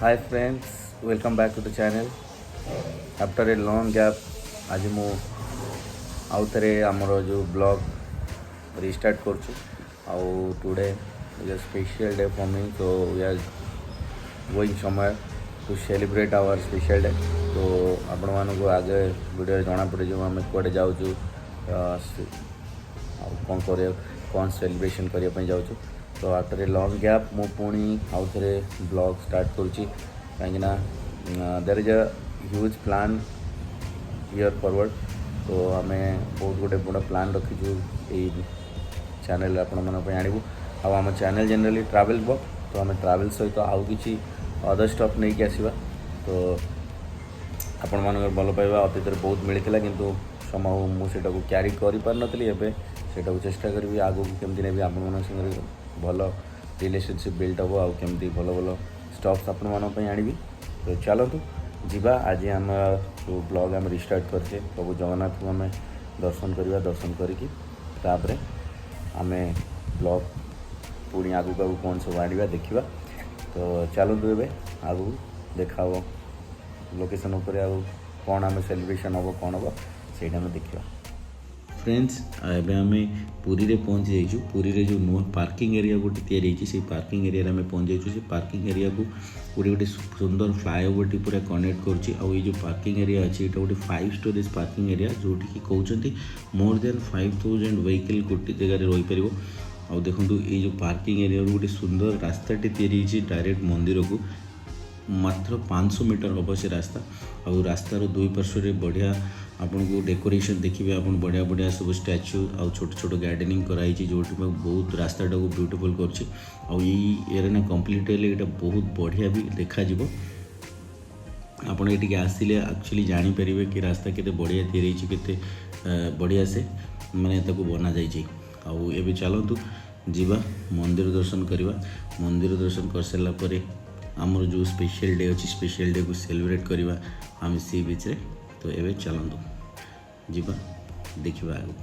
Hi friends, welcome back to the channel. After a long gap, आज मु आउ थे आमर जो ब्लॉग रिस्टार्ट करछु आउ today is a special day for me so we are going somewhere to celebrate our special day तो आपण मानक आगे वीडियो जना पड़े जो आम कड़े जाऊँ कौन कर कौन सेलिब्रेशन करने जाऊँ तो आफ्टर ए लॉन्ग गैप मु पुणी आउ थे ब्लॉग स्टार्ट करुँची कहीं there is a huge plan year forward तो आम बहुत गोटे बड़ा प्लान रखीचु ये चैनल आपण आणबू आम चैनल जनरली ट्रैवल ब्लॉग तो आम ट्रैवल सहित आउ कि अदर स्टफ नहीं कि आसवा तो आपण मान भल पाइबा अतीत बहुत मिलता किंतु समाव मुझे क्यारी कर पार नी एटा चेष्टा करी आगू केमती नेबी आपण संगे भल रिलेशनशिप बिल्ड हम आउ केमती भल भल स्टफ्स आपण आनबी तो चलतु जीवा आज आम जो ब्लॉग आम रिस्टार्ट करछे प्रभु जगन्नाथ को आम दर्शन करवा दर्शन करिकी तापरे आम ब्लॉग पुणी आगू आगू कौन सब आने देखा तो चलतु ए आगू देखा लोकेशन उपर कौन आम सेलिब्रेशन हम कौन हम से देखा फ्रेंड्स एवं आम पुरी रे पहुँची जाइए पुरी रे जो नुआ पार्किंग एरिया गोटे तैयारी से पार्किंग एरिया में पहुँच जाइए से पार्किंग एरिया को पूरे गोटे सुंदर फ्लाईओवर टी पूरा कनेक्ट करुँची जो पार्किंग एरिया अच्छी ये गोटे 5 स्टोरेज पार्किंग एरिया जोटि कि कहते मोर देन 5000 व्हीकल गोटे जगह रहीपर आउ देखो ये जो पार्किंग एरिया गोटे सुंदर रास्ताटे तैयारी डायरेक्ट मंदिर को मात्र 500 मीटर हम से रास्ता आउ रास्तार दुई पार्श्व बढ़िया आपन को डेकोरेशन देखिए आप बढ़िया बढ़िया सब स्टैच्यू आउ छोट छोट गार्डनिंग कराई जो बहुत रास्ता को ब्यूटीफुल कर कम्प्लीट ये बहुत बढ़िया भी देखा आपड़ ये आसिले एक्चुअली जानीपर कि रास्ता केते बढ़िया तैयारी केते बढ़िया से माने ताको बना जाइए आउ ए चलतु जीवा मंदिर दर्शन करवा मंदिर दर्शन कर सारा पर आमर जो स्पेशल डे अच्छी स्पेशल डे को सेलिब्रेट करवा आम सी बीच रे तो ये चलतु जीवा देखा आगे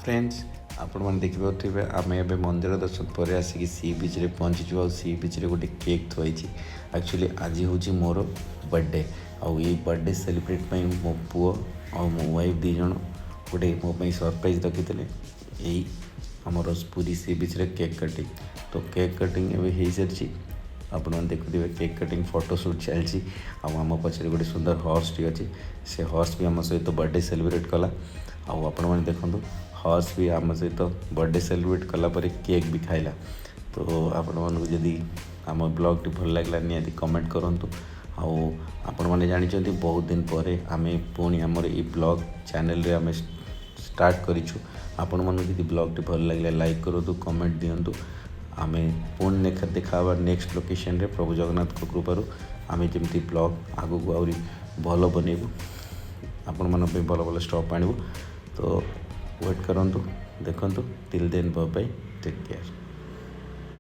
फ्रेंड्स आपण मैंने देखिए आम ए मंदिर दर्शन पर आसिक सी बीच रे पहुँचीचु आ सी बीच रे गोटे केक थोड़ी एक्चुअली आज हूँ मोर बर्थडे आउ ये बर्थडे सेलिब्रेट मो पुओ और मो वाइफ दीज गोटे मोपाई सरप्राइज रखी यही आमर पूरी सी बीच रे केक कटिंग तो केक कटिंग एवं हो सारी आप देखुए केक कटिंग फोटोशूट चलती आम पछे गोटे सुंदर हॉर्स टी अच्छी से हॉर्स भी आम सहित बर्थडे सेलिब्रेट कला आपण मैंने देखो हॉर्स भी आम सहित बर्थडे सेलिब्रेट कलापर केक भी खाइला तो आपण मानक जदि आम ब्लॉग टी भल लगे निहाती कमेंट करूँ आपण मैंने जानते बहुत दिन पर आम पुणी आमर ये ब्लॉग चैनल रे आम स्टार्ट करूँ आपण मन यदि ब्लॉग टी भल लगे लाइक करूँ कमेंट दिंतु आम पुणी देखा नेक्स्ट लोकेशन रे प्रभु जगन्नाथ को कृपारू आम जमी ब्लॉग आगू को आहरी भल बनइबू आपण मन भल भल स्टॉप आणबू तो वेट करंतु देखंतु till then bye bye take care.